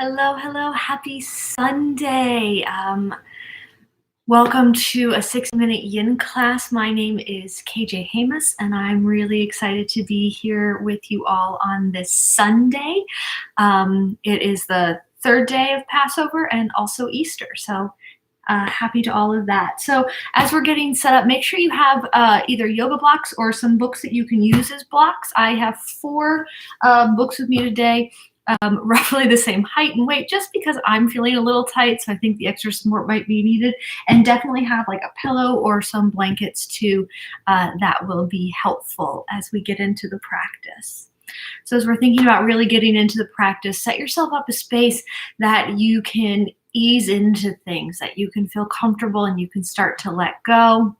Hello, hello. Happy Sunday. Welcome to a 6-minute yin class. My name is KJ Hamus, and I'm really excited to be here with you all on this Sunday. It is the third day of Passover and also Easter, so happy to all of that. So as we're getting set up, make sure you have either yoga blocks or some books that you can use as blocks. I have 4 books with me today. Roughly the same height and weight, just because I'm feeling a little tight, so I think the extra support might be needed. And definitely have like a pillow or some blankets too. That will be helpful as we get into the practice. So as we're thinking about really getting into the practice, set yourself up a space that you can ease into things, that you can feel comfortable and you can start to let go.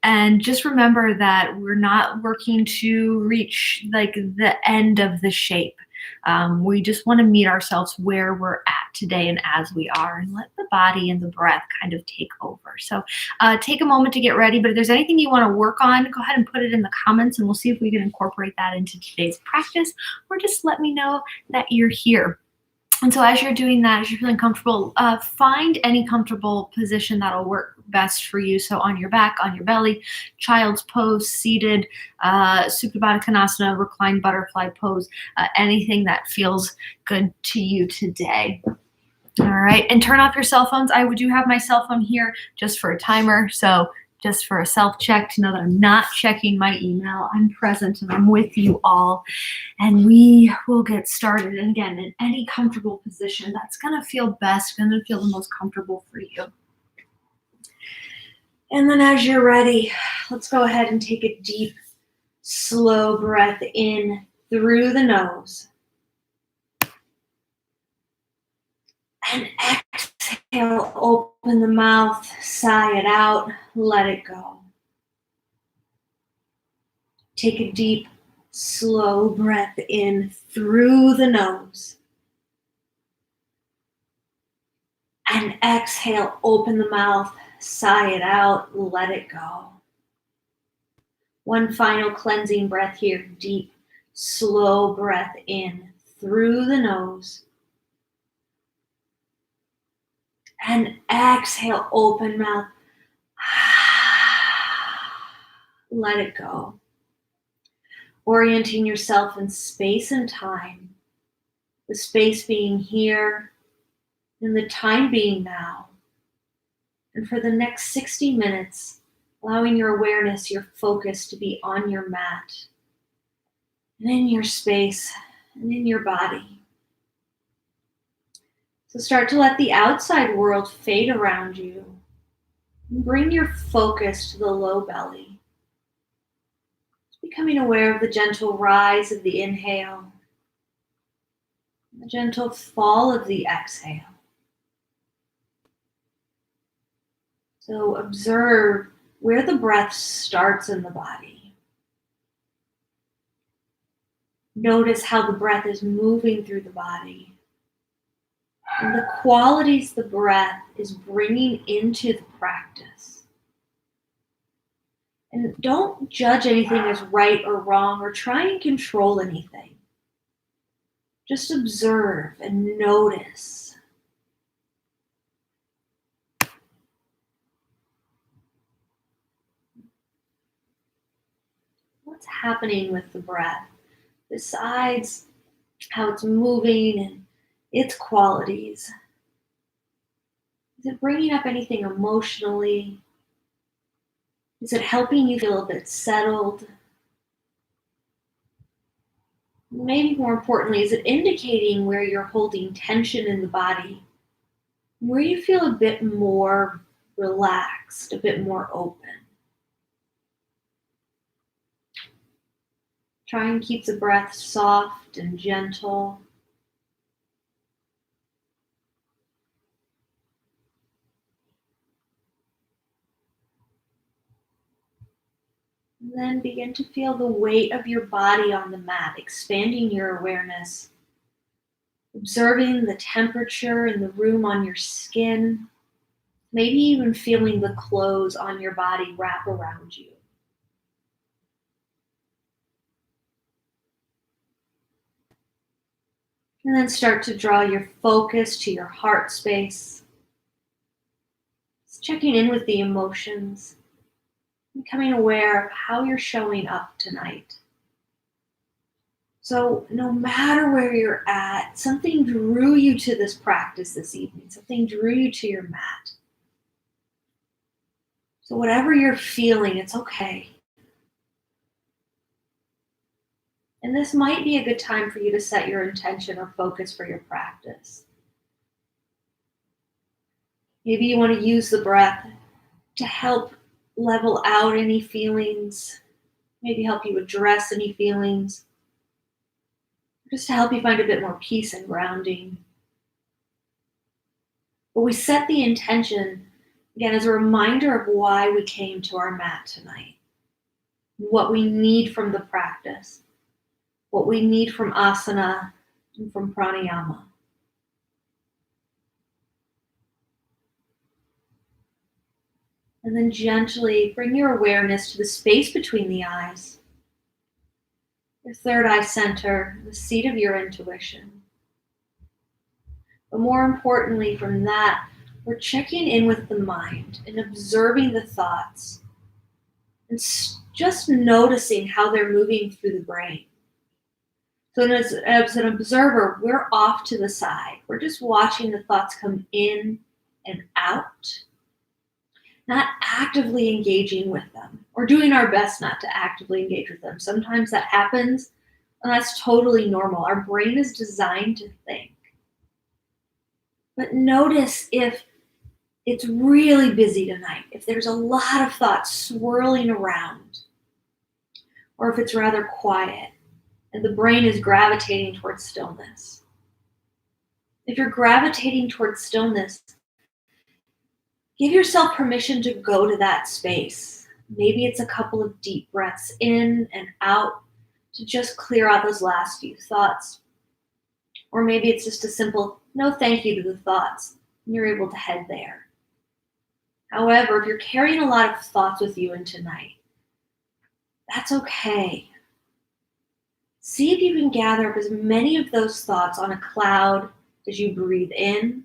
And just remember that we're not working to reach like the end of the shape. We just want to meet ourselves where we're at today and as we are, and let the body and the breath kind of take over. So take a moment to get ready, but if there's anything you want to work on, go ahead and put it in the comments and we'll see if we can incorporate that into today's practice, or just let me know that you're here. And so as you're doing that, as you're feeling comfortable, find any comfortable position that'll work best for you. So on your back, on your belly, child's pose, seated, Supta Baddha Konasana, reclined butterfly pose, anything that feels good to you today. All right, and turn off your cell phones. I do have my cell phone here just for a timer. So just for a self-check to know that I'm not checking my email. I'm present and I'm with you all. And we will get started. And again, in any comfortable position, that's gonna feel best, gonna feel the most comfortable for you. And then as you're ready, let's go ahead and take a deep, slow breath in through the nose. And exhale, open the mouth, sigh it out, let it go. Take a deep, slow breath in through the nose. And exhale, open the mouth, sigh it out, let it go. One final cleansing breath here. Deep, slow breath in through the nose. And exhale, open mouth. Let it go. Orienting yourself in space and time. The space being here and the time being now. And for the next 60 minutes, allowing your awareness, your focus to be on your mat and in your space and in your body. So start to let the outside world fade around you. And bring your focus to the low belly. Just becoming aware of the gentle rise of the inhale, the gentle fall of the exhale. So observe where the breath starts in the body. Notice how the breath is moving through the body and the qualities the breath is bringing into the practice. And don't judge anything as right or wrong or try and control anything. Just observe and notice. What's happening with the breath, besides how it's moving and its qualities? Is it bringing up anything emotionally? Is it helping you feel a bit settled? Maybe more importantly, is it indicating where you're holding tension in the body, where you feel a bit more relaxed, a bit more open? Try and keep the breath soft and gentle. And then begin to feel the weight of your body on the mat, expanding your awareness. Observing the temperature in the room on your skin. Maybe even feeling the clothes on your body wrap around you. And then start to draw your focus to your heart space. Just checking in with the emotions, becoming aware of how you're showing up tonight. So no matter where you're at, something drew you to this practice this evening. Something drew you to your mat. So whatever you're feeling, it's okay. And this might be a good time for you to set your intention or focus for your practice. Maybe you want to use the breath to help level out any feelings, maybe help you address any feelings, just to help you find a bit more peace and grounding. But we set the intention, again, as a reminder of why we came to our mat tonight, what we need from the practice, what we need from asana and from pranayama. And then gently bring your awareness to the space between the eyes, your third eye center, the seat of your intuition. But more importantly from that, we're checking in with the mind and observing the thoughts and just noticing how they're moving through the brain. So as an observer, we're off to the side. We're just watching the thoughts come in and out, not actively engaging with them or doing our best not to actively engage with them. Sometimes that happens, and that's totally normal. Our brain is designed to think. But notice if it's really busy tonight, if there's a lot of thoughts swirling around, or if it's rather quiet and the brain is gravitating towards stillness. If you're gravitating towards stillness, give yourself permission to go to that space. Maybe it's a couple of deep breaths in and out to just clear out those last few thoughts. Or maybe it's just a simple no thank you to the thoughts, and you're able to head there. However, if you're carrying a lot of thoughts with you into tonight, that's okay. See if you can gather up as many of those thoughts on a cloud as you breathe in.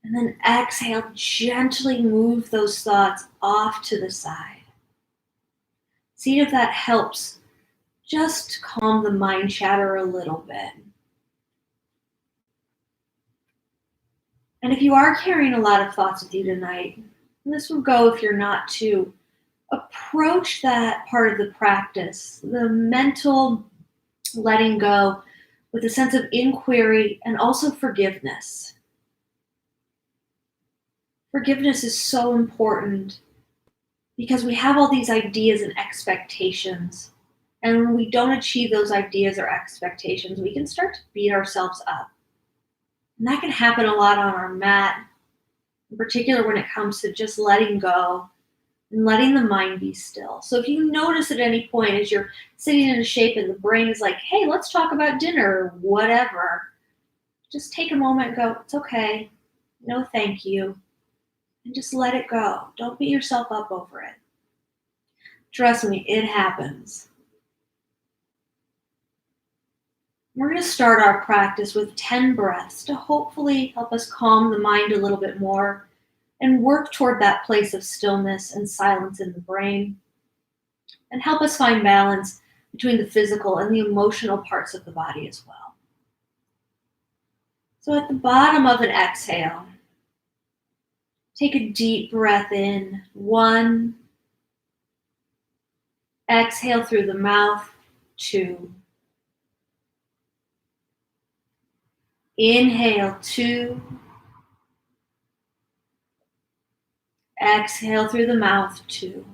And then exhale, gently move those thoughts off to the side. See if that helps just calm the mind chatter a little bit. And if you are carrying a lot of thoughts with you tonight, and this will go if you're not too, approach that part of the practice, the mental letting go, with a sense of inquiry and also forgiveness. Forgiveness is so important because we have all these ideas and expectations. And when we don't achieve those ideas or expectations, we can start to beat ourselves up. And that can happen a lot on our mat, in particular when it comes to just letting go and letting the mind be still. So if you notice at any point as you're sitting in a shape and the brain is like, hey, let's talk about dinner or whatever, just take a moment and go, it's okay. No, thank you. And just let it go. Don't beat yourself up over it. Trust me, it happens. We're going to start our practice with 10 breaths to hopefully help us calm the mind a little bit more and work toward that place of stillness and silence in the brain, and help us find balance between the physical and the emotional parts of the body as well. So at the bottom of an exhale, take a deep breath in. 1. Exhale through the mouth. 2. Inhale. 2. Exhale through the mouth. 2.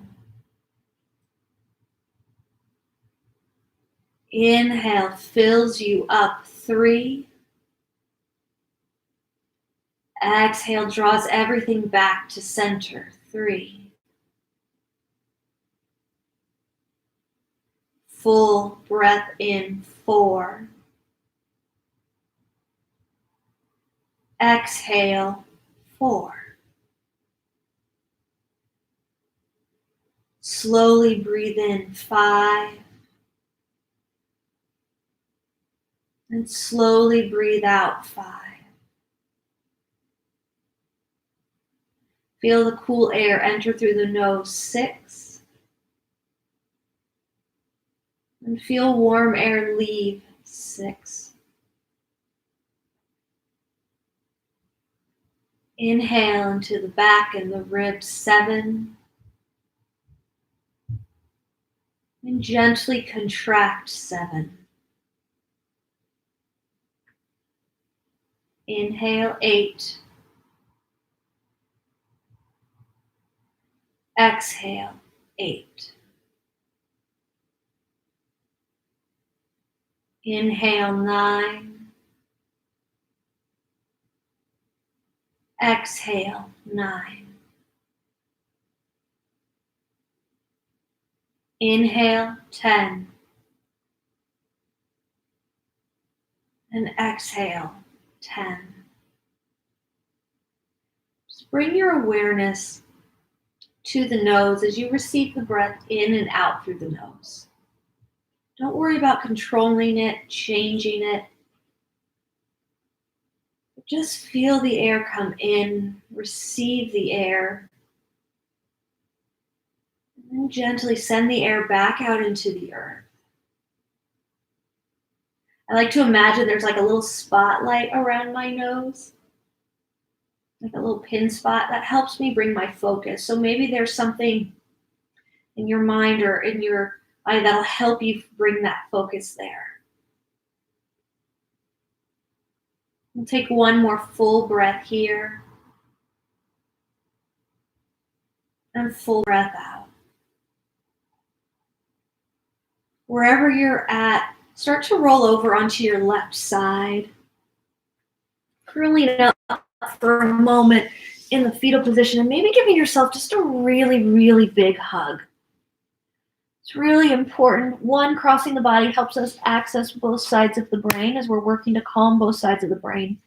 Inhale fills you up. 3. Exhale draws everything back to center. 3. Full breath in. 4. Exhale. 4. Slowly breathe in. 5. And slowly breathe out 5. Feel the cool air enter through the nose 6. And feel warm air leave 6. Inhale into the back and the ribs 7. And gently contract 7. Inhale 8. Exhale 8. Inhale 9. Exhale 9. Inhale 10. And exhale 10. Just bring your awareness to the nose as you receive the breath in and out through the nose. Don't worry about controlling it, changing it. Just feel the air come in, receive the air, and then gently send the air back out into the earth. I like to imagine there's like a little spotlight around my nose, like a little pin spot that helps me bring my focus. So maybe there's something in your mind or in your eye that'll help you bring that focus there. We'll take one more full breath here. And full breath out. Wherever you're at, start to roll over onto your left side. Curling up for a moment in the fetal position and maybe giving yourself just a really, really big hug. It's really important. One, crossing the body helps us access both sides of the brain as we're working to calm both sides of the brain.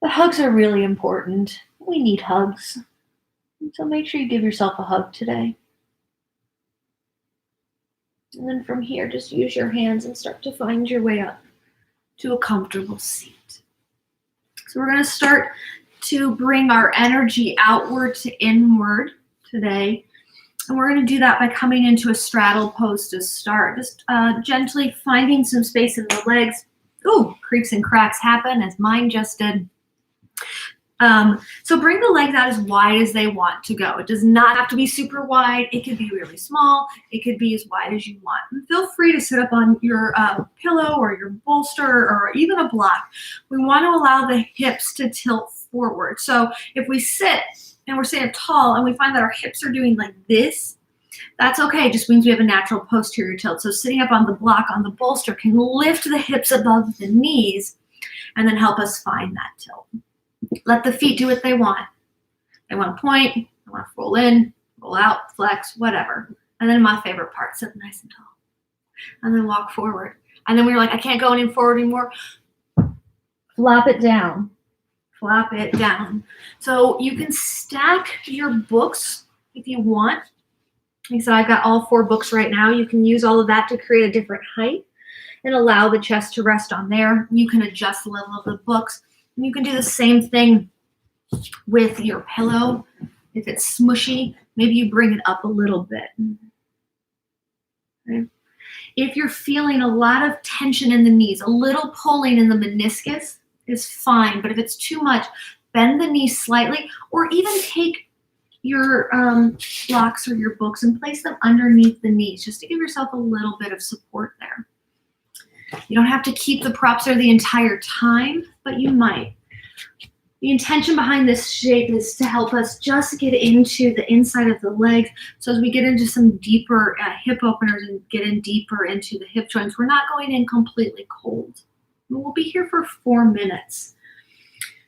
The hugs are really important. We need hugs. So make sure you give yourself a hug today. And then from here, just use your hands and start to find your way up to a comfortable seat. So we're going to start to bring our energy outward to inward today. And we're going to do that by coming into a straddle pose to start. Just gently finding some space in the legs. Ooh, creaks and cracks happen as mine just did. So bring the legs out as wide as they want to go. It does not have to be super wide. It could be really small. It could be as wide as you want. And feel free to sit up on your pillow or your bolster or even a block. We want to allow the hips to tilt forward. So if we sit and we're sitting up tall and we find that our hips are doing like this, that's okay. It just means we have a natural posterior tilt. So sitting up on the block, on the bolster, can lift the hips above the knees and then help us find that tilt. Let the feet do what they want. They want to point, they want to roll in, roll out, flex, whatever. And then my favorite part, sit nice and tall. And then walk forward. And then we were like, I can't go any forward anymore. Flop it down. Flop it down. So you can stack your books if you want. Like I said, I've got all 4 books right now. You can use all of that to create a different height and allow the chest to rest on there. You can adjust the level of the books. And you can do the same thing with your pillow. If it's smushy, maybe you bring it up a little bit. Okay. If you're feeling a lot of tension in the knees, a little pulling in the meniscus is fine. But if it's too much, bend the knees slightly or even take your blocks or your books and place them underneath the knees just to give yourself a little bit of support there. You don't have to keep the props there the entire time, but you might. The intention behind this shape is to help us just get into the inside of the legs. So as we get into some deeper hip openers and get in deeper into the hip joints, we're not going in completely cold. We'll be here for 4 minutes.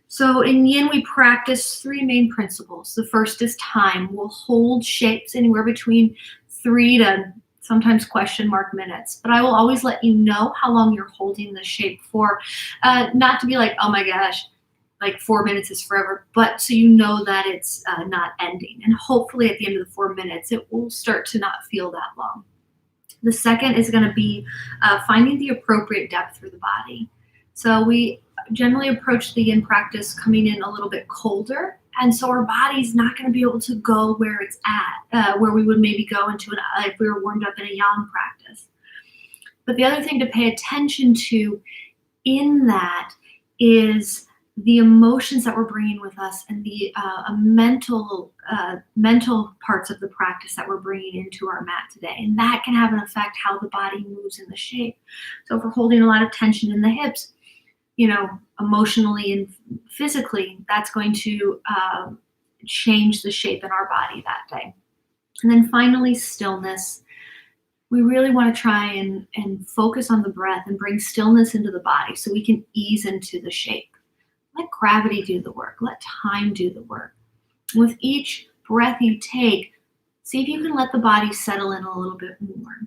So in yin, we practice 3 main principles. The first is time. We'll hold shapes anywhere between 3 to sometimes question mark minutes, but I will always let you know how long you're holding the shape for. Not to be like, oh my gosh, like 4 minutes is forever, but so you know that it's not ending. And hopefully at the end of the 4 minutes, it will start to not feel that long. The second is going to be finding the appropriate depth for the body. So we generally approach the yin practice coming in a little bit colder. And so our body's not going to be able to go where it's at, where we would maybe go into if we were warmed up in a yang practice. But the other thing to pay attention to in that is the emotions that we're bringing with us and the mental parts of the practice that we're bringing into our mat today. And that can have an effect how the body moves in the shape. So if we're holding a lot of tension in the hips, emotionally and physically, that's going to change the shape in our body that day. And then finally, stillness. We really want to try and focus on the breath and bring stillness into the body so we can ease into the shape. Let gravity do the work. Let time do the work. With each breath you take, see if you can let the body settle in a little bit more.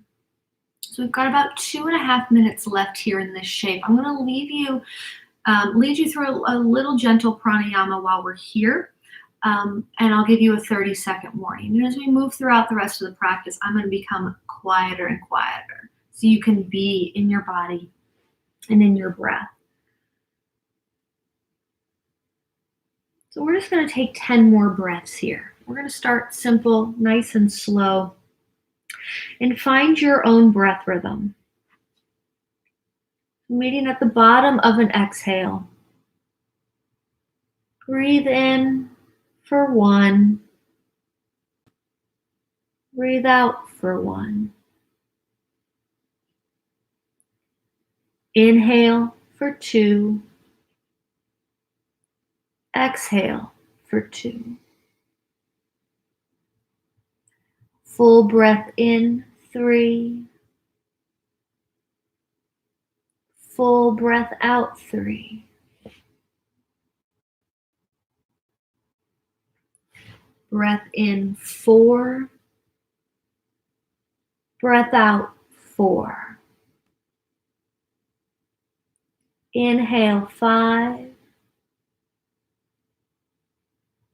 So we've got about 2.5 minutes left here in this shape. I'm going to lead you through a little gentle pranayama while we're here. And I'll give you a 30-second warning. And as we move throughout the rest of the practice, I'm going to become quieter and quieter so you can be in your body and in your breath. So we're just going to take 10 more breaths here. We're going to start simple, nice and slow, and find your own breath rhythm. Meeting at the bottom of an exhale. Breathe in for 1. Breathe out for 1. Inhale for 2. Exhale for 2. Full breath in, 3. Full breath out, 3. Breath in, 4. Breath out, 4. Inhale, 5.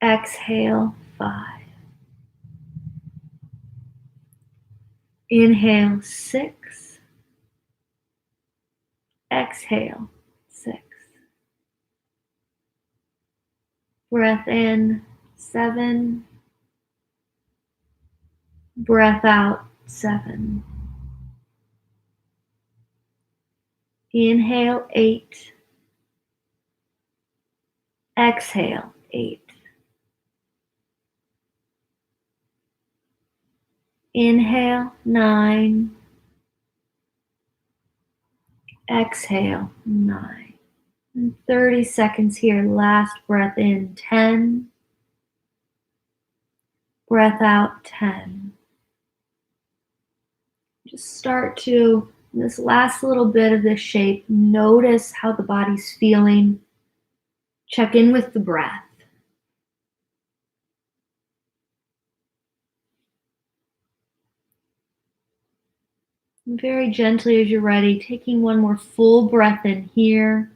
Exhale, 5. Inhale, 6. Exhale, 6. Breath in, 7. Breath out, 7. Inhale, 8. Exhale, 8. Inhale, 9. Exhale, 9. And 30 seconds here. Last breath in, 10. Breath out, 10. Just start to, in this last little bit of this shape, notice how the body's feeling. Check in with the breath. And very gently as you're ready, taking one more full breath in here.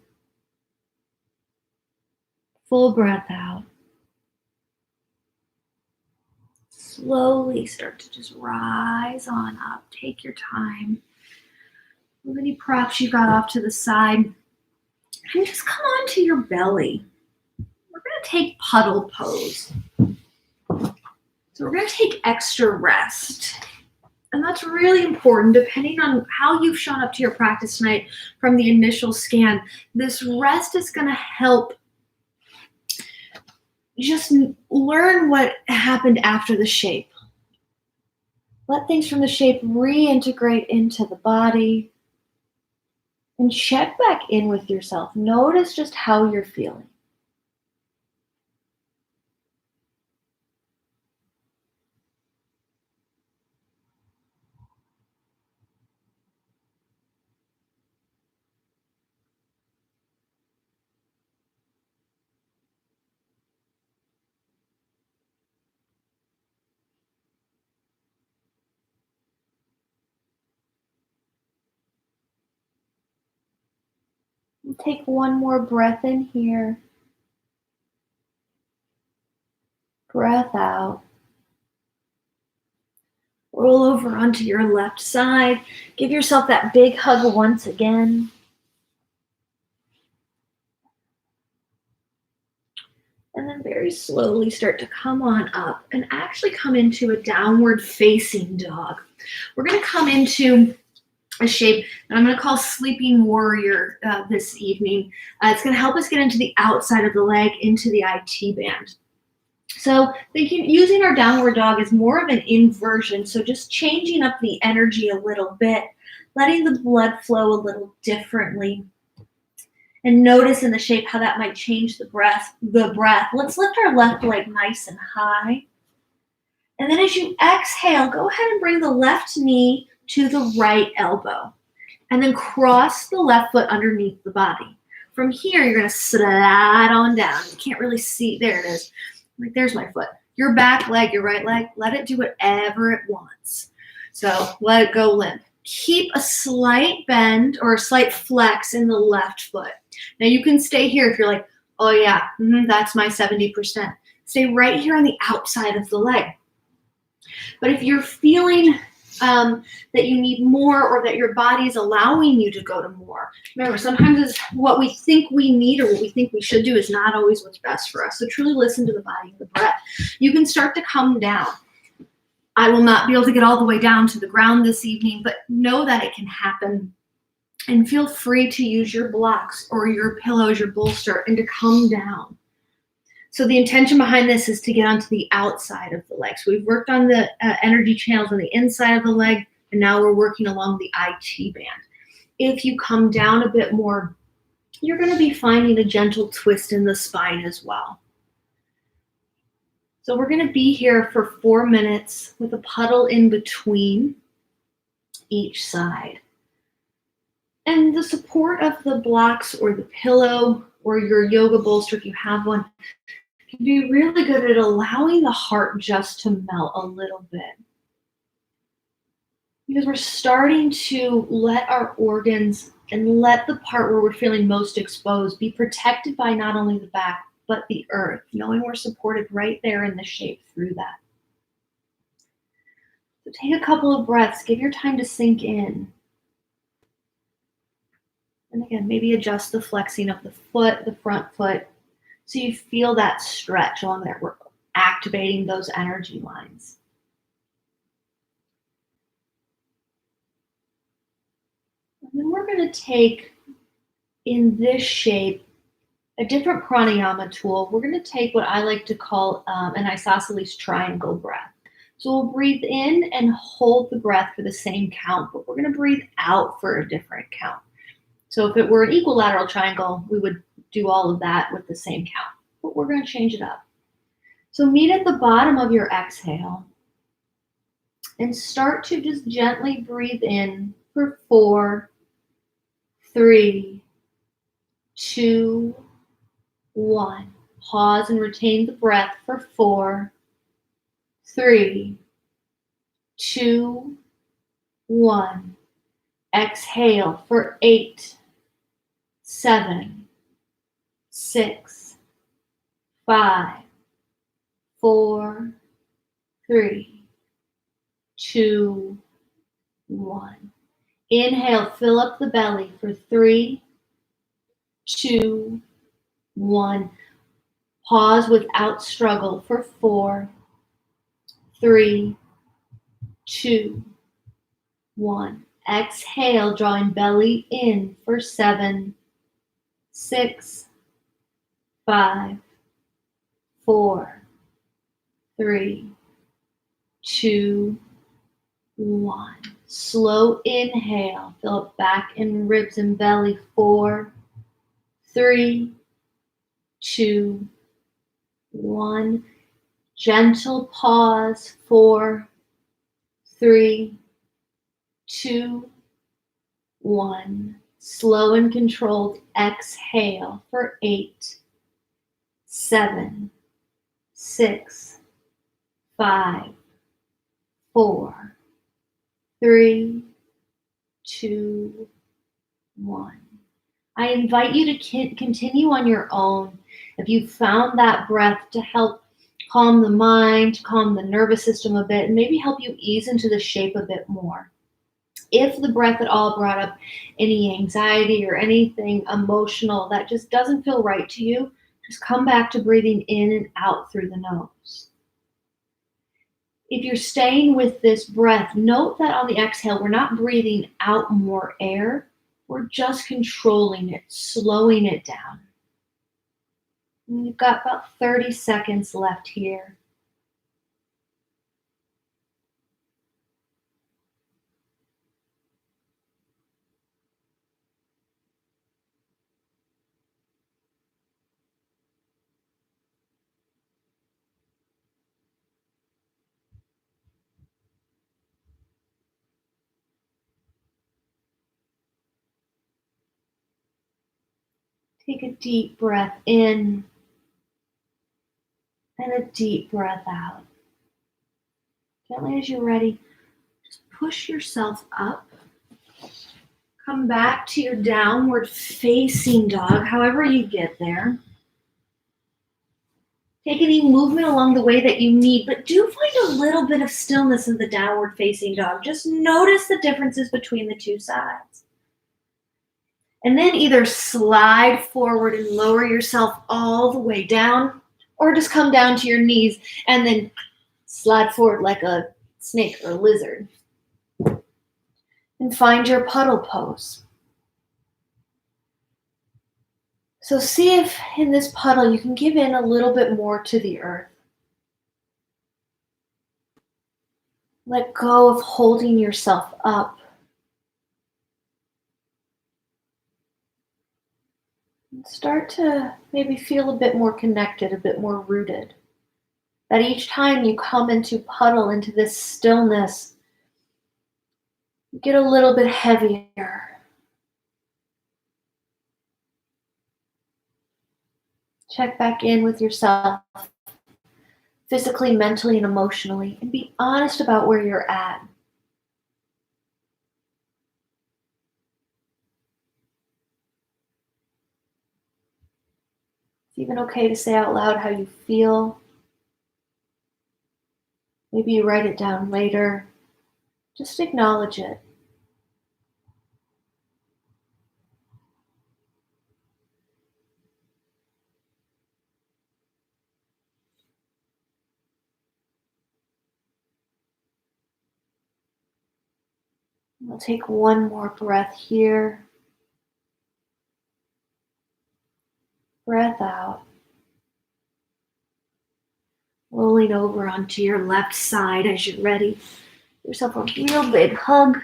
Full breath out. Slowly start to just rise on up. Take your time. Move any props you got off to the side. And just come onto your belly. We're going to take puddle pose. So we're going to take extra rest. And that's really important depending on how you've shown up to your practice tonight from the initial scan. This rest is going to help just learn what happened after the shape. Let things from the shape reintegrate into the body. And check back in with yourself. Notice just how you're feeling. Take one more breath in here. Breath out. Roll over onto your left side. Give yourself that big hug once again. And then very slowly start to come on up and actually come into a downward facing dog. We're going to come into a shape that I'm going to call Sleeping Warrior this evening. It's going to help us get into the outside of the leg, into the IT band. So using our downward dog is more of an inversion, so just changing up the energy a little bit, letting the blood flow a little differently. And notice in the shape how that might change the breath. Let's lift our left leg nice and high. And then as you exhale, go ahead and bring the left knee to the right elbow. And then cross the left foot underneath the body. From here, you're going to slide on down. You can't really see. There it is. Like, there's my foot. Your back leg, your right leg, let it do whatever it wants. So let it go limp. Keep a slight bend or a slight flex in the left foot. Now you can stay here if you're like, oh yeah, that's my 70%. Stay right here on the outside of the leg. But if you're feeling that you need more, or that your body is allowing you to go to more. Remember, sometimes what we think we need or what we think we should do is not always what's best for us. So truly listen to the body and the breath. You can start to come down. I will not be able to get all the way down to the ground this evening, but know that it can happen. And feel free to use your blocks or your pillows, your bolster, and to come down. So the intention behind this is to get onto the outside of the leg. So we've worked on the energy channels on the inside of the leg, and now we're working along the IT band. If you come down a bit more, you're going to be finding a gentle twist in the spine as well. So we're going to be here for 4 minutes with a puddle in between each side. And the support of the blocks or the pillow or your yoga bolster, if you have one, can be really good at allowing the heart just to melt a little bit. Because we're starting to let our organs and let the part where we're feeling most exposed be protected by not only the back, but the earth, knowing we're supported right there in the shape through that. So take a couple of breaths, give your time to sink in. And again, maybe adjust the flexing of the foot, the front foot, so you feel that stretch along there. We're activating those energy lines. And then we're going to take, in this shape, a different pranayama tool. We're going to take what I like to call an isosceles triangle breath. So we'll breathe in and hold the breath for the same count, but we're going to breathe out for a different count. So if it were an equilateral triangle, we would do all of that with the same count, but we're going to change it up. So meet at the bottom of your exhale and start to just gently breathe in for 4, 3, 2, 1. Pause and retain the breath for 4, 3, 2, 1. Exhale for 8, 7, 6, 5, 4, 3, 2, 1. Inhale, fill up the belly for 3, 2, 1. Pause without struggle for 4, 3, 2, 1. Exhale, drawing belly in for 7, 6, 5, 4, 3, 2, 1. Slow inhale, fill up back in ribs and belly. 4, 3, 2, 1. Gentle pause. 4, 3, 2, 1. Slow and controlled exhale for 8, 7, 6, 5, 4, 3, 2, 1. I invite you to continue on your own. If you found that breath to help calm the mind, calm the nervous system a bit, and maybe help you ease into the shape a bit more. If the breath at all brought up any anxiety or anything emotional that just doesn't feel right to you, just come back to breathing in and out through the nose. If you're staying with this breath, note that on the exhale, we're not breathing out more air. We're just controlling it, slowing it down. And you've got about 30 seconds left here. Take a deep breath in and a deep breath out. Gently as you're ready, just push yourself up. Come back to your downward facing dog, however you get there. Take any movement along the way that you need, but do find a little bit of stillness in the downward facing dog. Just notice the differences between the two sides. And then either slide forward and lower yourself all the way down, or just come down to your knees and then slide forward like a snake or a lizard. And find your puddle pose. So see if in this puddle you can give in a little bit more to the earth. Let go of holding yourself up. And start to maybe feel a bit more connected, a bit more rooted. That each time you come into puddle, into this stillness, you get a little bit heavier. Check back in with yourself, physically, mentally, and emotionally, and be honest about where you're at. It's even okay to say out loud how you feel. Maybe you write it down later. Just acknowledge it. We'll take one more breath here. Breath out. Rolling over onto your left side as you're ready. Give yourself a real big hug.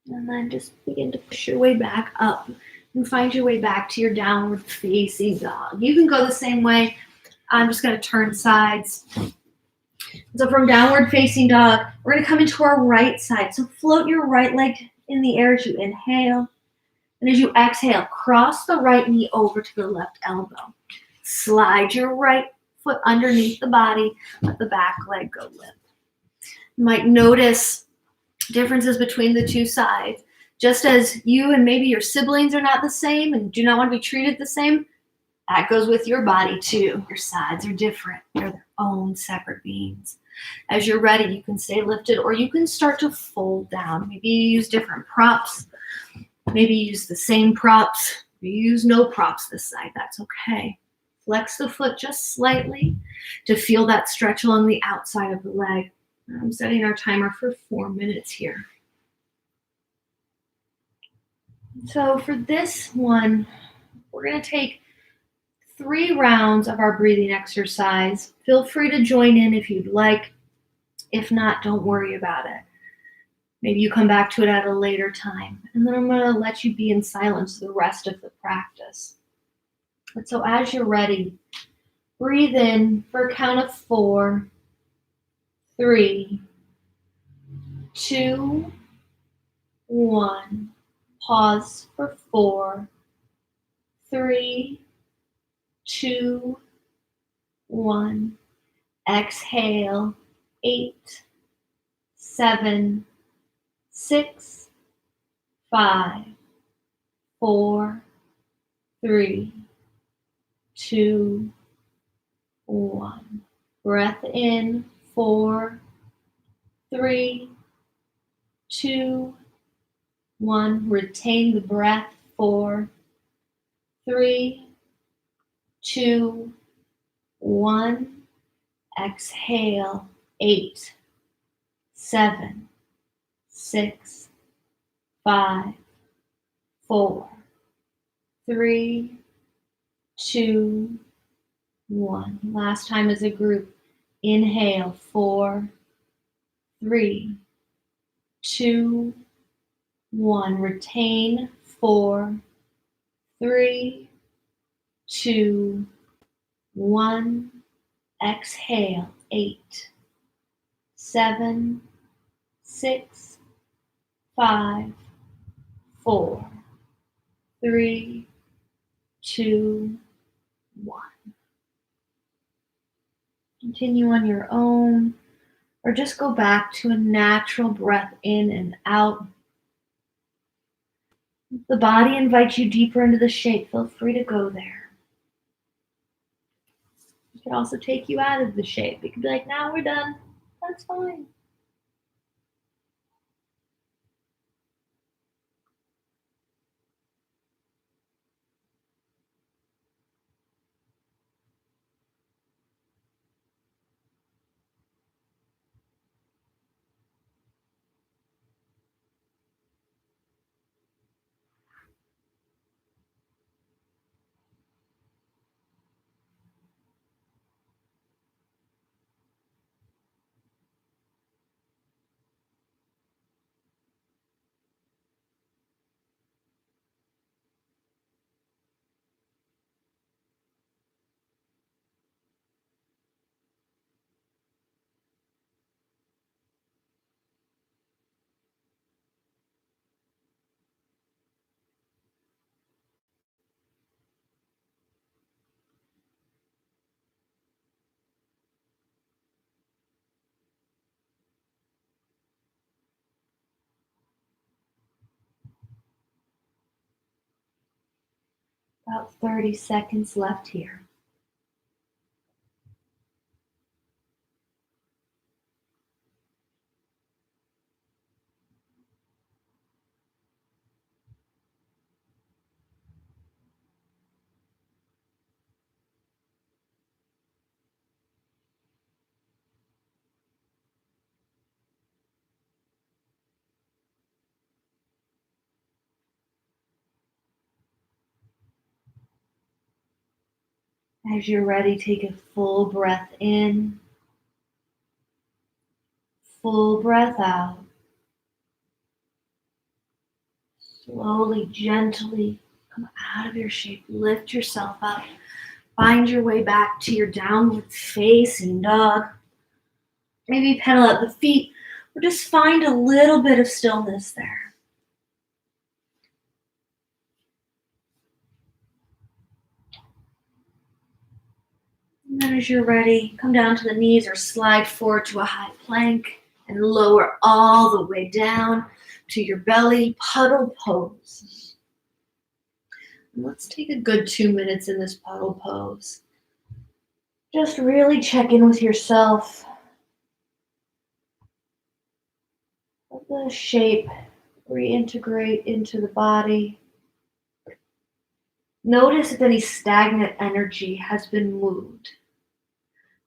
And then just begin to push your way back up and find your way back to your downward facing dog. You can go the same way. I'm just going to turn sides. So from downward facing dog, we're going to come into our right side. So float your right leg in the air as you inhale. And as you exhale, cross the right knee over to the left elbow. Slide your right foot underneath the body. Let the back leg go limp. You might notice differences between the two sides. Just as you and maybe your siblings are not the same and do not want to be treated the same, that goes with your body too. Your sides are different. They're their own separate beings. As you're ready, you can stay lifted or you can start to fold down. Maybe you use different props. Maybe you use the same props. Maybe you use no props this side. That's okay. Flex the foot just slightly to feel that stretch along the outside of the leg. I'm setting our timer for 4 minutes here. So for this one, we're going to take 3 rounds of our breathing exercise. Feel free to join in if you'd like. If not, don't worry about it. Maybe you come back to it at a later time. And then I'm going to let you be in silence the rest of the practice. And so as you're ready, breathe in for a count of 4, 3, 2, 1. Pause for 4, 3, 2, 1. Exhale. 8, 7, 6, 5, 4, 3, 2, 1. Breath in, 4, 3, 2, 1. Retain the breath, 4, 3, 2, 1. Exhale, 8, 7, 6, 5, 4, 3, 2, 1. Last time as a group. Inhale, 4, 3, 2, 1. Retain, 4, 3, 2, 1. Exhale, 8, 7, 6, 5, 4, 3, 2, 1. Continue on your own, or just go back to a natural breath in and out. If the body invites you deeper into the shape, feel free to go there. It can also take you out of the shape. It can be like, now we're done. That's fine. About 30 seconds left here. As you're ready, take a full breath in, full breath out. Slowly, gently come out of your shape. Lift yourself up. Find your way back to your downward facing dog. Maybe pedal out the feet, or just find a little bit of stillness there. And then as you're ready, come down to the knees or slide forward to a high plank and lower all the way down to your belly puddle pose. And let's take a good 2 minutes in this puddle pose. Just really check in with yourself. Let the shape reintegrate into the body. Notice if any stagnant energy has been moved.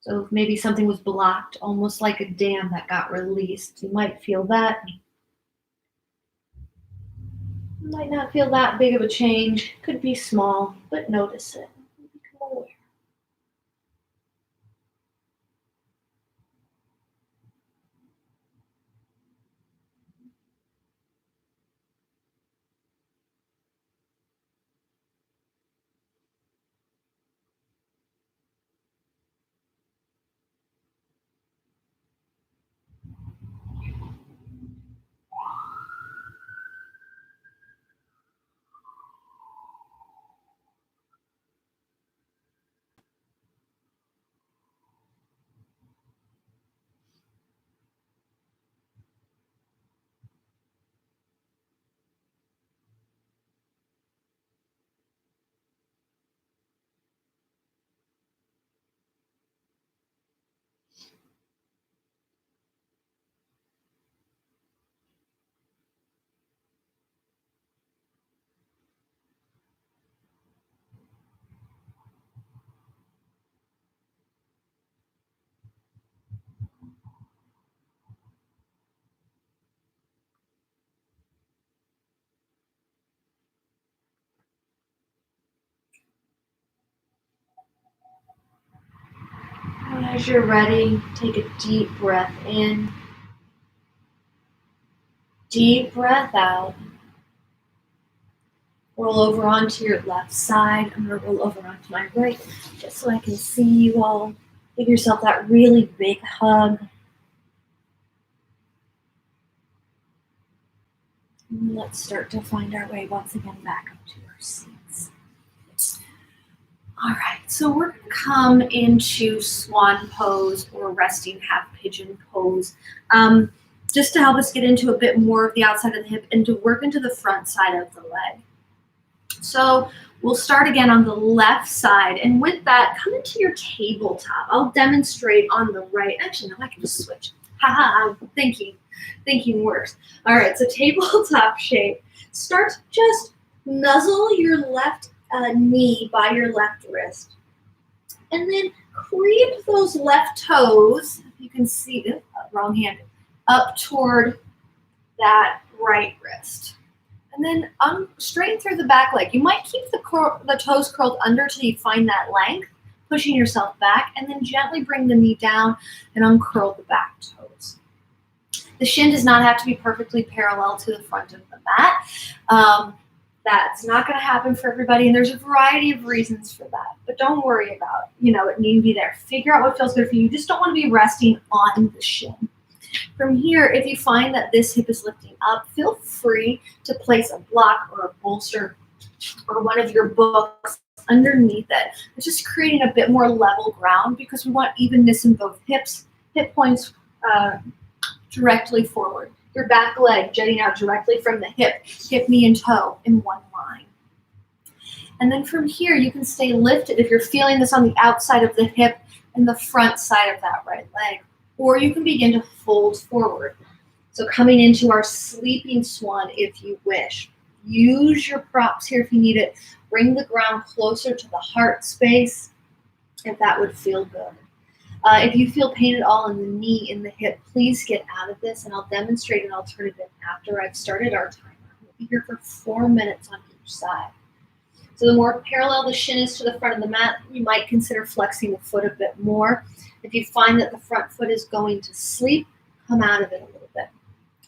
So if maybe something was blocked, almost like a dam that got released, you might feel that. You might not feel that big of a change. Could be small, but notice it. Become aware. As you're ready, take a deep breath in, deep breath out. Roll over onto your left side. I'm going to roll over onto my right just so I can see you all. Give yourself that really big hug. And let's start to find our way once again back up to our seats. All right, so we're going to come into swan pose or resting half pigeon pose. Just to help us get into a bit more of the outside of the hip and to work into the front side of the leg. So we'll start again on the left side, and with that, come into your tabletop. I'll demonstrate on the right. Actually, no, I can just switch. Haha, I'm thinking works. All right, so tabletop shape. Start to just nuzzle your left knee by your left wrist, and then creep those left toes, if you can see it, wrong hand, up toward that right wrist. And then straighten through the back leg. You might keep the toes curled under till you find that length, pushing yourself back, and then gently bring the knee down and uncurl the back toes. The shin does not have to be perfectly parallel to the front of the mat. That's not going to happen for everybody, and there's a variety of reasons for that. But don't worry about, it needing to be there. Figure out what feels good for you. You just don't want to be resting on the shin. From here, if you find that this hip is lifting up, feel free to place a block or a bolster or one of your books underneath it. It's just creating a bit more level ground because we want evenness in both hips, hip points directly forward. Your back leg jutting out directly from the hip, knee, and toe in one line. And then from here, you can stay lifted if you're feeling this on the outside of the hip and the front side of that right leg. Or you can begin to fold forward. So coming into our sleeping swan if you wish. Use your props here if you need it. Bring the ground closer to the heart space if that would feel good. If you feel pain at all in the knee, in the hip, please get out of this, and I'll demonstrate an alternative after I've started our timer. We'll be here for 4 minutes on each side. So the more parallel the shin is to the front of the mat, you might consider flexing the foot a bit more. If you find that the front foot is going to sleep, come out of it a little bit.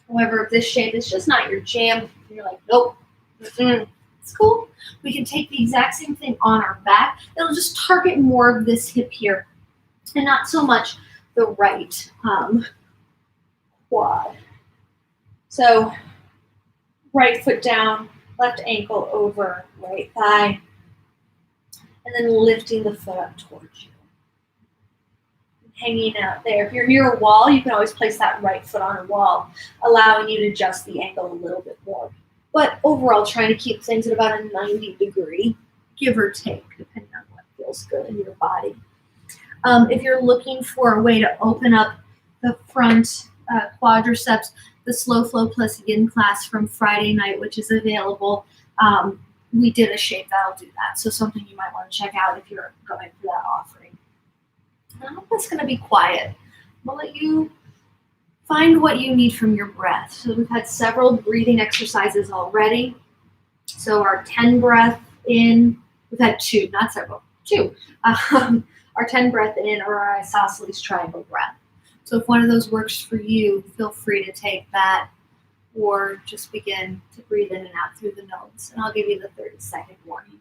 However, if this shape is just not your jam, and you're like, nope, it's cool. We can take the exact same thing on our back. It'll just target more of this hip here and not so much the right quad. So right foot down, left ankle over right thigh, and then lifting the foot up towards you. Hanging out there. If you're near a wall, you can always place that right foot on a wall, allowing you to adjust the angle a little bit more. But overall, trying to keep things at about a 90-degree, give or take, depending on what feels good in your body. If you're looking for a way to open up the front quadriceps, the Slow Flow Plus Yin class from Friday night, which is available, we did a shape that'll do that. So something you might want to check out if you're going for that offering. I hope it's going to be quiet. We'll let you find what you need from your breath. So we've had several breathing exercises already. So our 10 breath in, we've had two, not several, two. Our 10 breath in or our isosceles triangle breath. So if one of those works for you, feel free to take that or just begin to breathe in and out through the nose. And I'll give you the 30-second warning.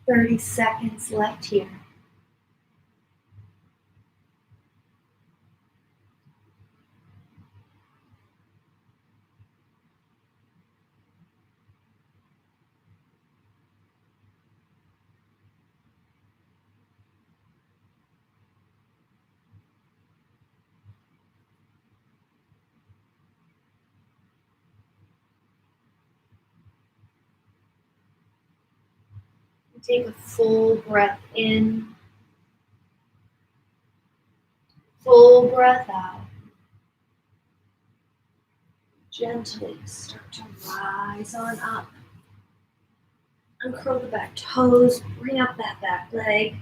30 seconds left here. Take a full breath in, full breath out. Gently start to rise on up. Uncurl the back toes, bring up that back leg,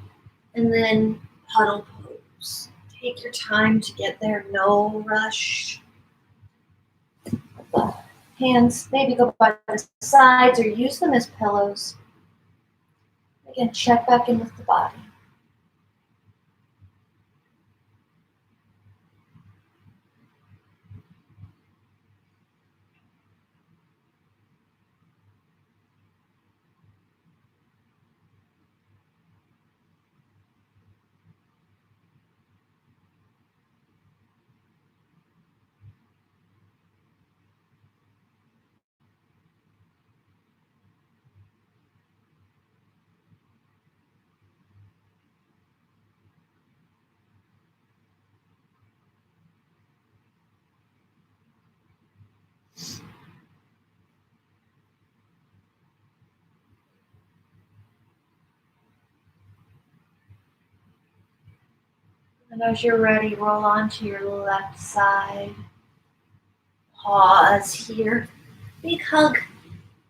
and then puddle pose. Take your time to get there, no rush. Hands maybe go by the sides or use them as pillows. Again, check back in with the body. And as you're ready, roll onto your left side. Pause here. Big hug.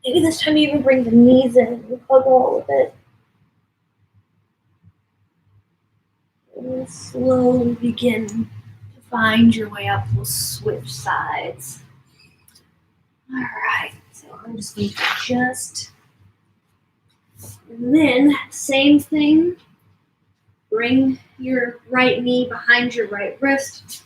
Maybe this time you even bring the knees in and hug all of it. And slowly begin to find your way up. We'll switch sides. All right, so I'm just going to adjust. And then, same thing. Bring your right knee behind your right wrist.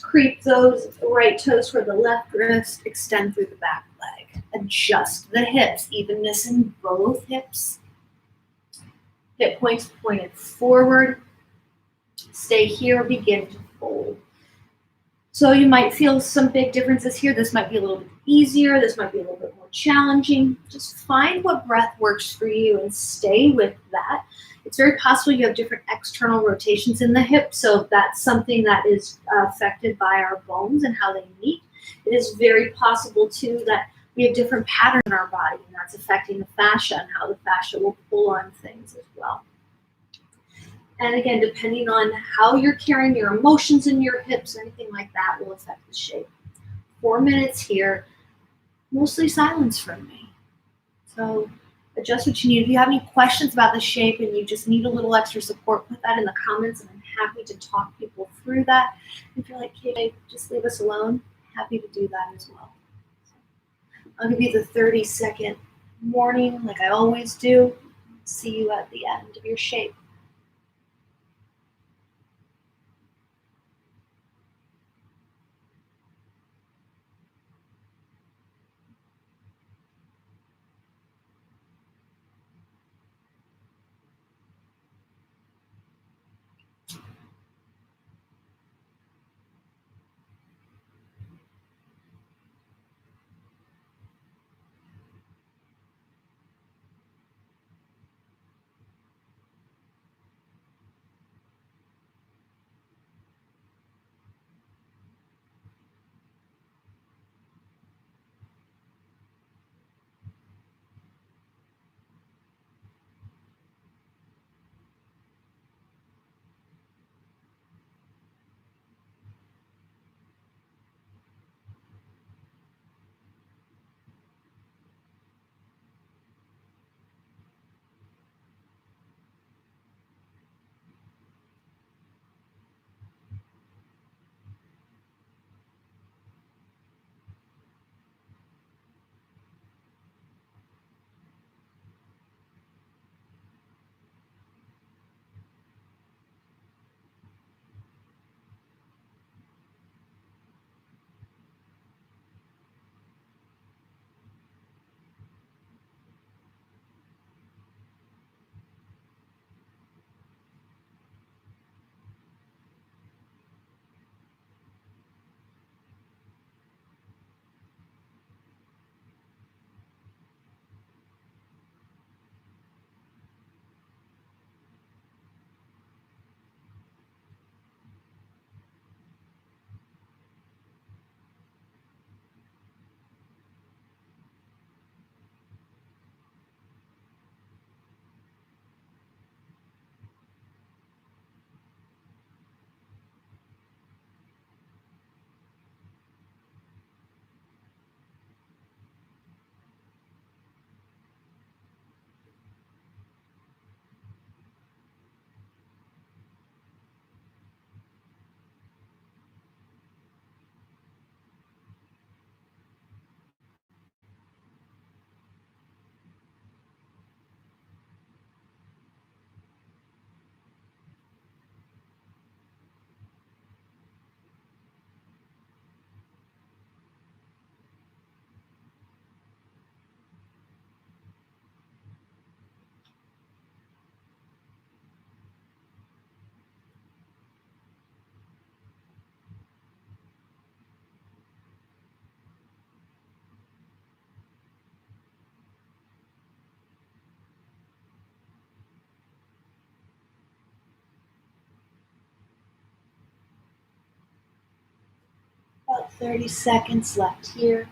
Creep those right toes for the left wrist. Extend through the back leg. Adjust the hips. Evenness in both hips. Hip points pointed forward. Stay here. Begin to fold. So you might feel some big differences here. This might be a little bit easier. This might be a little bit more challenging. Just find what breath works for you and stay with that. It's very possible you have different external rotations in the hip, so that's something that is affected by our bones and how they meet. It is very possible, too, that we have different patterns in our body, and that's affecting the fascia and how the fascia will pull on things as well. And again, depending on how you're carrying your emotions in your hips, anything like that will affect the shape. 4 minutes here, mostly silence from me. So adjust what you need. If you have any questions about the shape and you just need a little extra support, put that in the comments, and I'm happy to talk people through that. If you're like, Kate, just leave us alone, happy to do that as well. So I'll give you the 30-second warning like I always do. See you at the end of your shape. 30 seconds left here.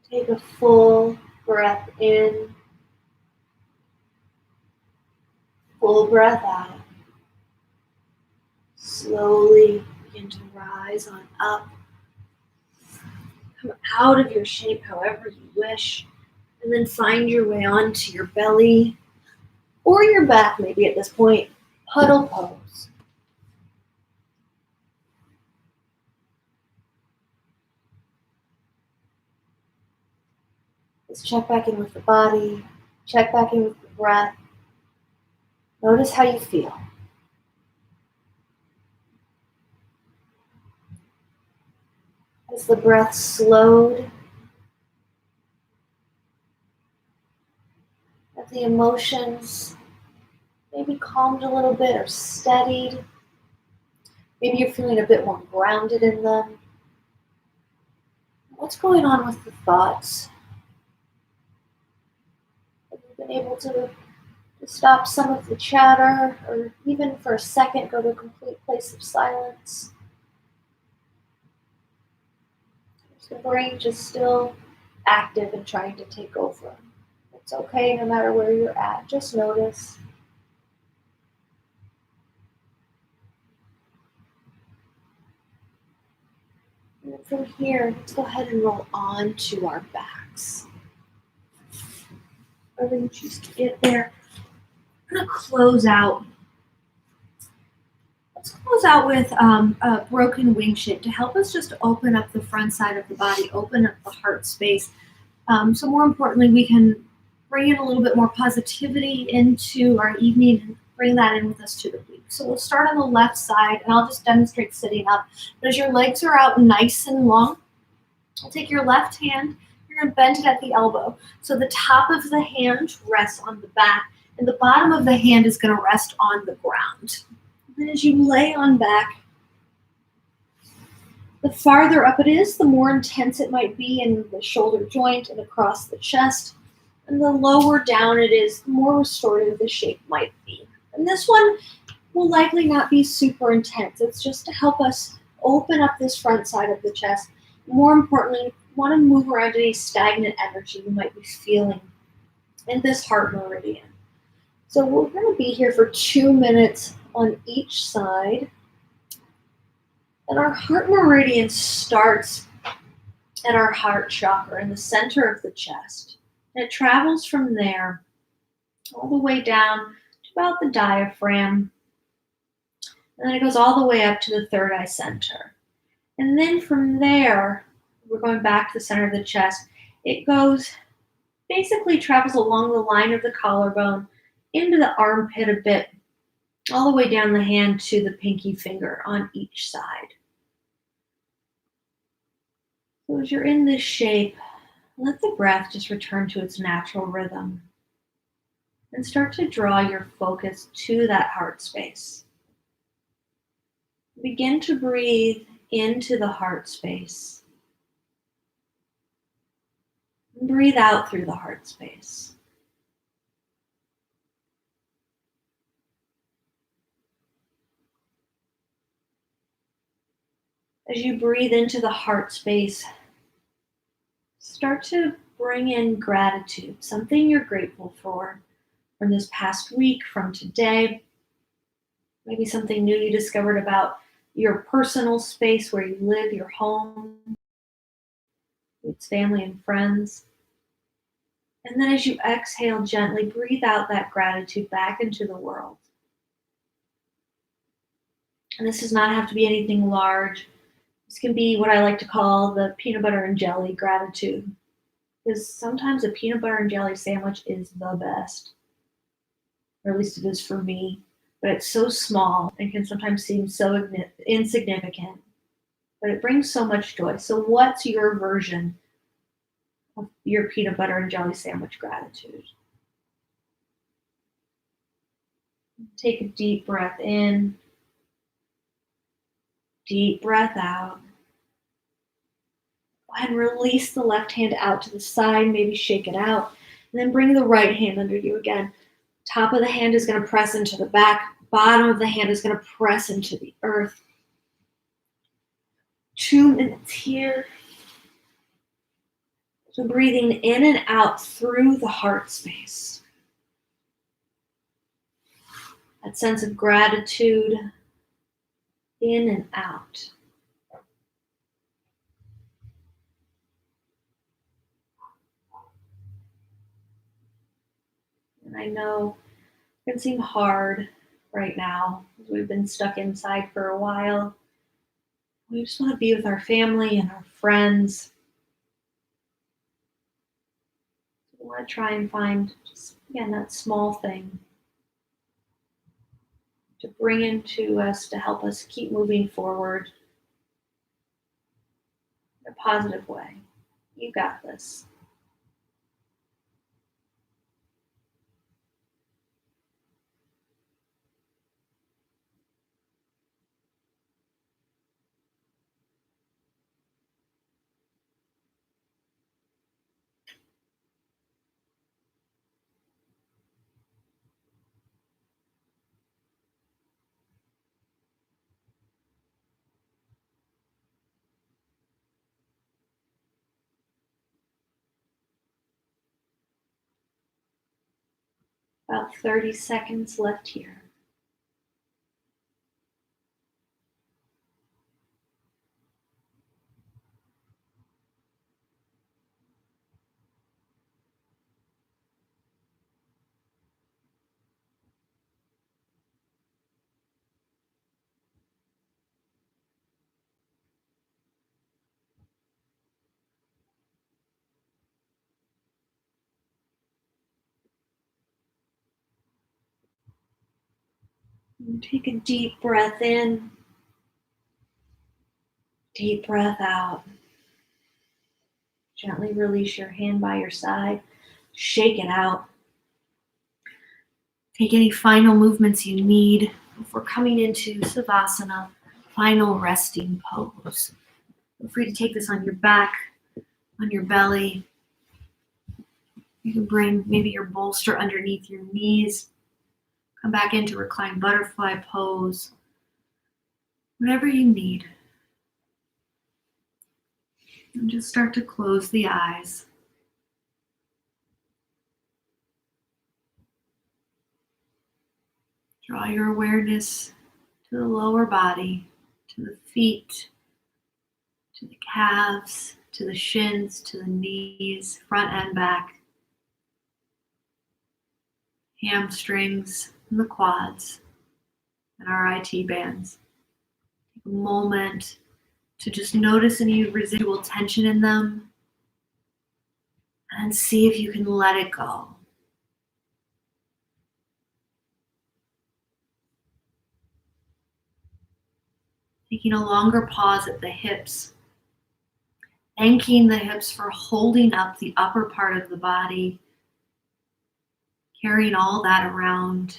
Take a full breath in, full breath out. Slowly begin to rise on up. Come out of your shape however you wish, and then find your way onto your belly or your back, maybe at this point. Puddle pose. Let's check back in with the body, check back in with the breath. Notice how you feel. As the breath slowed, as the emotions maybe calmed a little bit or steadied, maybe you're feeling a bit more grounded in them. What's going on with the thoughts? Have you been able to stop some of the chatter, or even for a second go to a complete place of silence? Is the brain just still active and trying to take over? It's okay no matter where you're at. Just notice. And then from here, let's go ahead and roll on to our backs. Wherever you choose to get there. I'm going to close out. Let's close out with a broken wing shape to help us just open up the front side of the body, open up the heart space. So more importantly, we can bring in a little bit more positivity into our evening and bring that in with us to the week. So we'll start on the left side, and I'll just demonstrate sitting up. But as your legs are out nice and long, I'll take your left hand, you're going to bend it at the elbow. So the top of the hand rests on the back, and the bottom of the hand is going to rest on the ground. And then as you lay on back, the farther up it is, the more intense it might be in the shoulder joint and across the chest. And the lower down it is, the more restorative the shape might be. And this one will likely not be super intense. It's just to help us open up this front side of the chest. More importantly, want to move around any stagnant energy you might be feeling in this heart meridian. So we're going to be here for 2 minutes on each side. And our heart meridian starts at our heart chakra in the center of the chest. And it travels from there all the way down to about the diaphragm. And then it goes all the way up to the third eye center. And then from there, we're going back to the center of the chest. It goes, basically travels along the line of the collarbone into the armpit a bit, all the way down the hand to the pinky finger on each side. So as you're in this shape, let the breath just return to its natural rhythm and start to draw your focus to that heart space. Begin to breathe into the heart space. And breathe out through the heart space. As you breathe into the heart space, start to bring in gratitude, something you're grateful for from this past week, from today, maybe something new you discovered about your personal space where you live, your home, with family and friends. And then as you exhale gently, breathe out that gratitude back into the world. And this does not have to be anything large. This can be what I like to call the peanut butter and jelly gratitude. Because sometimes a peanut butter and jelly sandwich is the best. Or at least it is for me. But it's so small and can sometimes seem so insignificant. But it brings so much joy. So what's your version of your peanut butter and jelly sandwich gratitude? Take a deep breath in. Deep breath out. Go ahead and release the left hand out to the side, maybe shake it out, and then bring the right hand under you again. Top of the hand is going to press into the back, bottom of the hand is going to press into the earth. 2 minutes here. So breathing in and out through the heart space. That sense of gratitude in and out. And I know it can seem hard right now because we've been stuck inside for a while. We just want to be with our family and our friends. We want to try and find just, again, that small thing to bring into us to help us keep moving forward in a positive way. You got this. About 30 seconds left here. And take a deep breath in, deep breath out. Gently release your hand by your side. Shake it out. Take any final movements you need before coming into Savasana, final resting pose. Feel free to take this on your back, on your belly. You can bring maybe your bolster underneath your knees. Come back into reclined butterfly pose. Whatever you need. And just start to close the eyes. Draw your awareness to the lower body, to the feet, to the calves, to the shins, to the knees, front and back, hamstrings, and the quads, and our IT bands. Take a moment to just notice any residual tension in them and see if you can let it go. Taking a longer pause at the hips, thanking the hips for holding up the upper part of the body, carrying all that around.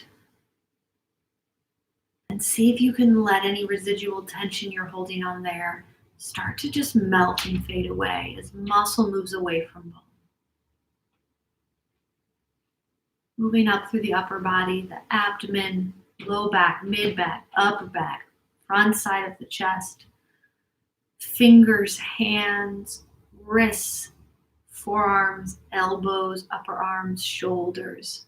And see if you can let any residual tension you're holding on there start to just melt and fade away as muscle moves away from bone. Moving up through the upper body, the abdomen, low back, mid back, upper back, front side of the chest, fingers, hands, wrists, forearms, elbows, upper arms, shoulders.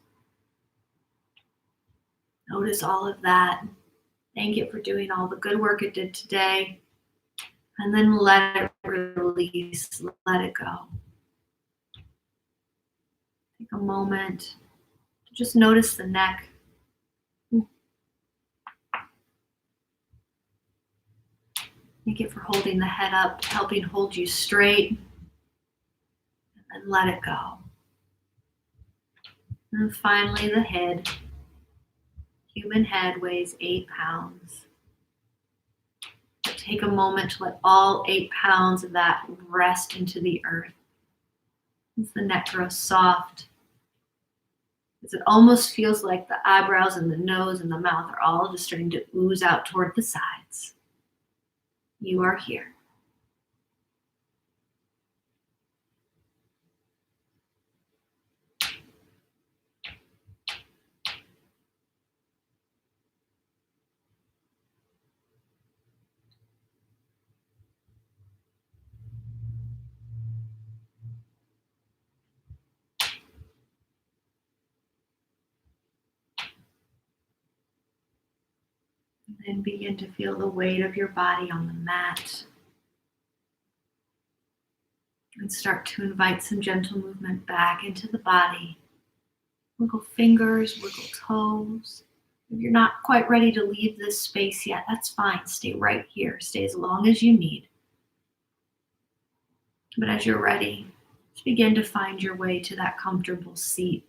Notice all of that. Thank it for doing all the good work it did today. And then let it release, let it go. Take a moment to just notice the neck. Thank it for holding the head up, helping hold you straight. And then let it go. And finally, the head. Human head weighs 8 pounds. Take a moment to let all 8 pounds of that rest into the earth. As the neck grows soft, as it almost feels like the eyebrows and the nose and the mouth are all just starting to ooze out toward the sides. You are here. And begin to feel the weight of your body on the mat. And start to invite some gentle movement back into the body. Wiggle fingers, wiggle toes. If you're not quite ready to leave this space yet, that's fine. Stay right here. Stay as long as you need. But as you're ready, just begin to find your way to that comfortable seat.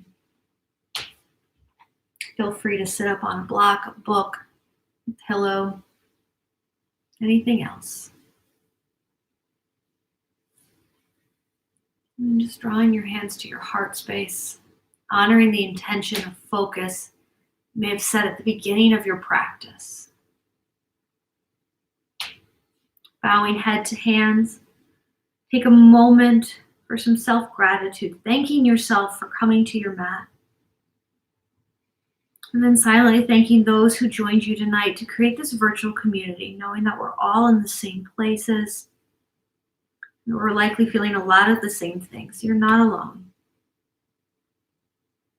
Feel free to sit up on a block, a book, a pillow, anything else. And just drawing your hands to your heart space, honoring the intention of focus you may have set at the beginning of your practice. Bowing head to hands, take a moment for some self-gratitude, thanking yourself for coming to your mat. And then silently thanking those who joined you tonight to create this virtual community, knowing that we're all in the same places. And we're likely feeling a lot of the same things. You're not alone.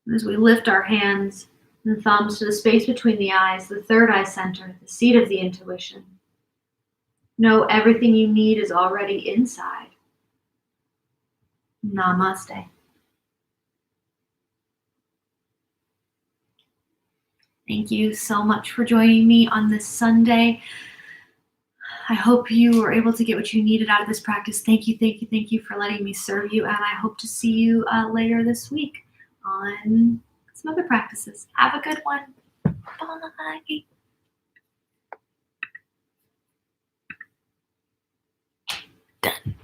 And as we lift our hands and thumbs to the space between the eyes, the third eye center, the seat of the intuition, know everything you need is already inside. Namaste. Thank you so much for joining me on this Sunday. I hope you were able to get what you needed out of this practice. Thank you for letting me serve you. And I hope to see you later this week on some other practices. Have a good one. Bye.